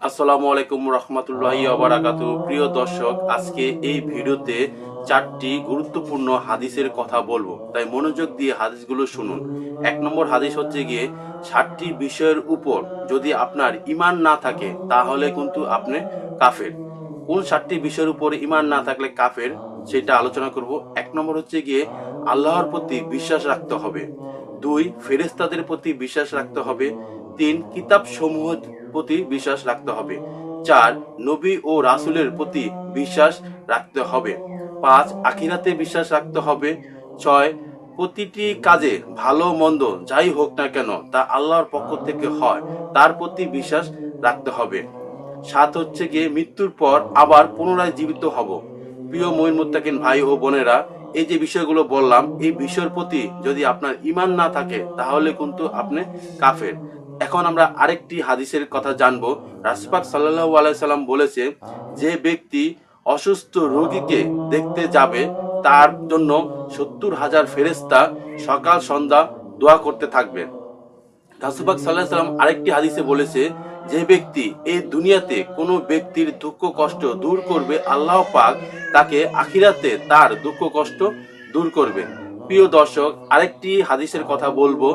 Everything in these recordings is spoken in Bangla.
আসসালামু আলাইকুম রহমতুল্লাহি ওয়া বারাকাতুহু। প্রিয় দর্শক, আজকে এই ভিডিওতে চারটি গুরুত্বপূর্ণ হাদিসের কথা বলবো, তাই মনোযোগ দিয়ে হাদিসগুলো শুনুন। 1 নম্বর হাদিস হচ্ছে গিয়ে 7টি বিষয়ের উপর যদি আপনার ঈমান না থাকে তাহলে কিন্তু আপনি কাফের। কোন 7টি বিষয়ের উপর ঈমান না থাকলে কাফের সেটা আলোচনা করব। 1 নম্বর হচ্ছে গিয়ে আল্লাহর প্রতি বিশ্বাস রাখতে হবে। 2, ফেরেশতাদের প্রতি বিশ্বাস রাখতে হবে। 3, কিতাব সমূহের প্রতি বিশ্বাস রাখতে হবে। 4, নবী ও রাসূলের প্রতি বিশ্বাস রাখতে হবে। 5, আখিরাতে বিশ্বাস রাখতে হবে। 6, প্রতিটি কাজে ভালো মন্দ যাই হোক না কেন তা আল্লাহর পক্ষ থেকে হয়, তার প্রতি বিশ্বাস রাখতে হবে। 7 হচ্ছে গিয়ে মৃত্যুর পর আবার পুনরায় জীবিত হব। প্রিয় মুমিন মুত্তাকিন ভাই ও বোনেরা, এই যে বিষয়গুলো বললাম, এই বিষয়ের প্রতি যদি আপনার ঈমান না থাকে তাহলে কিন্তু আপনি কাফের। এখন আমরা আরেকটি হাদিসের কথা জানবো। রাসূল পাক সাল্লাল্লাহু আলাইহি সাল্লাম বলেছে, যে ব্যক্তি অসুস্থ রোগীকে দেখতে যাবে তার জন্য 70,000 ফেরেশতা সকাল সন্ধ্যা দোয়া করতে থাকবে। রাসূল পাক সাল্লাল্লাহু আলাইহি সাল্লাম আরেকটি হাদিসে বলেছে, যে ব্যক্তি এই দুনিয়াতে কোনো ব্যক্তির দুঃখ কষ্ট দূর করবে, আল্লাহ পাক তাকে আখিরাতে তার দুঃখ কষ্ট দূর করবে। প্রিয় দর্শক, আরেকটি হাদিসের কথা বলবো।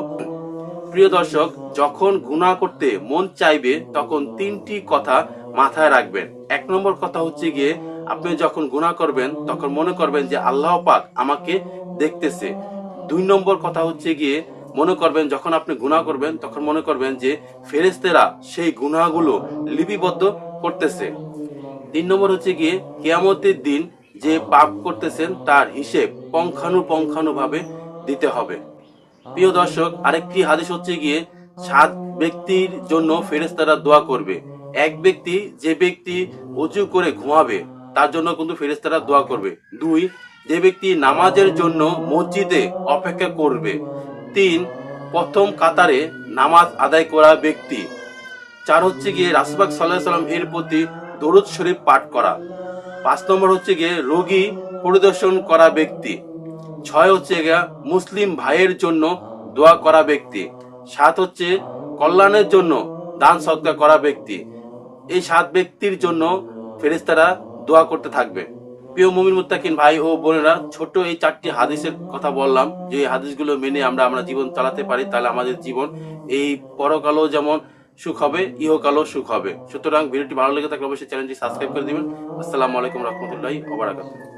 প্রিয় দর্শক, যখন গুনাহ করতে মন চাইবে তখন 3টি কথা মাথায় রাখবেন। 1 নম্বর কথা হচ্ছে গিয়ে আপনি যখন গুনাহ করবেন তখন মনে করবেন যে আল্লাহ পাক আমাকে দেখতেছে। 2 নম্বর কথা হচ্ছে গিয়ে মনে করবেন যখন আপনি গুনাহ করবেন তখন মনে করবেন যে ফেরেশতারা সেই গুনাহগুলো লিপিবদ্ধ করতেছে। 3 নম্বর হচ্ছে গিয়ে কিয়ামতের দিন যে পাপ করতেছেন তার হিসেব পঙ্খানুপঙ্খানুভাবে দিতে হবে। প্রিয় দর্শক, আরেকটি হাদিস হচ্ছে গিয়ে 7 ব্যক্তির জন্য ফেরেশতারা দোয়া করবে। এক ব্যক্তি, যে ব্যক্তি ওযু করে ঘুমাবে তার জন্য কিন্তু ফেরেশতারা দোয়া করবে। 2, যে ব্যক্তি নামাজের জন্য মসজিদে অপেক্ষা করবে। 3, প্রথম কাতারে নামাজ আদায় করা ব্যক্তি। 4 হচ্ছে গিয়ে রাসূল পাক সাল্লাল্লাহু আলাইহি সাল্লাম এর প্রতি দরুদ শরীফ পাঠ করা। 5 নম্বর হচ্ছে গিয়ে রোগী পরিদর্শন করা ব্যক্তি। 6 হচ্ছে গিয়া মুসলিম ভাইয়ের জন্য দোয়া করা ব্যক্তি। 7 হচ্ছে কল্যাণের জন্য দান সদকা করা ব্যক্তি। এই 7 ব্যক্তির জন্য ফেরেশতারা দোয়া করতে থাকবে। প্রিয় মুমিন মুত্তাকিন ভাই ও বোনেরা, ছোট এই 4টি হাদিসের কথা বললাম, যে এই হাদিসগুলো মেনে আমরা জীবন চালাতে পারি তাহলে আমাদের জীবন এই পরকালও যেমন সুখ হবে, ইহকালও সুখ হবে। সুতরাং ভিডিওটি ভালো লেগে থাকলে অবশ্যই চ্যানেলটি সাবস্ক্রাইব করে দিবেন। আসসালামু আলাইকুম রহমতুল্লাহি ওয়া বারাকাতুহু।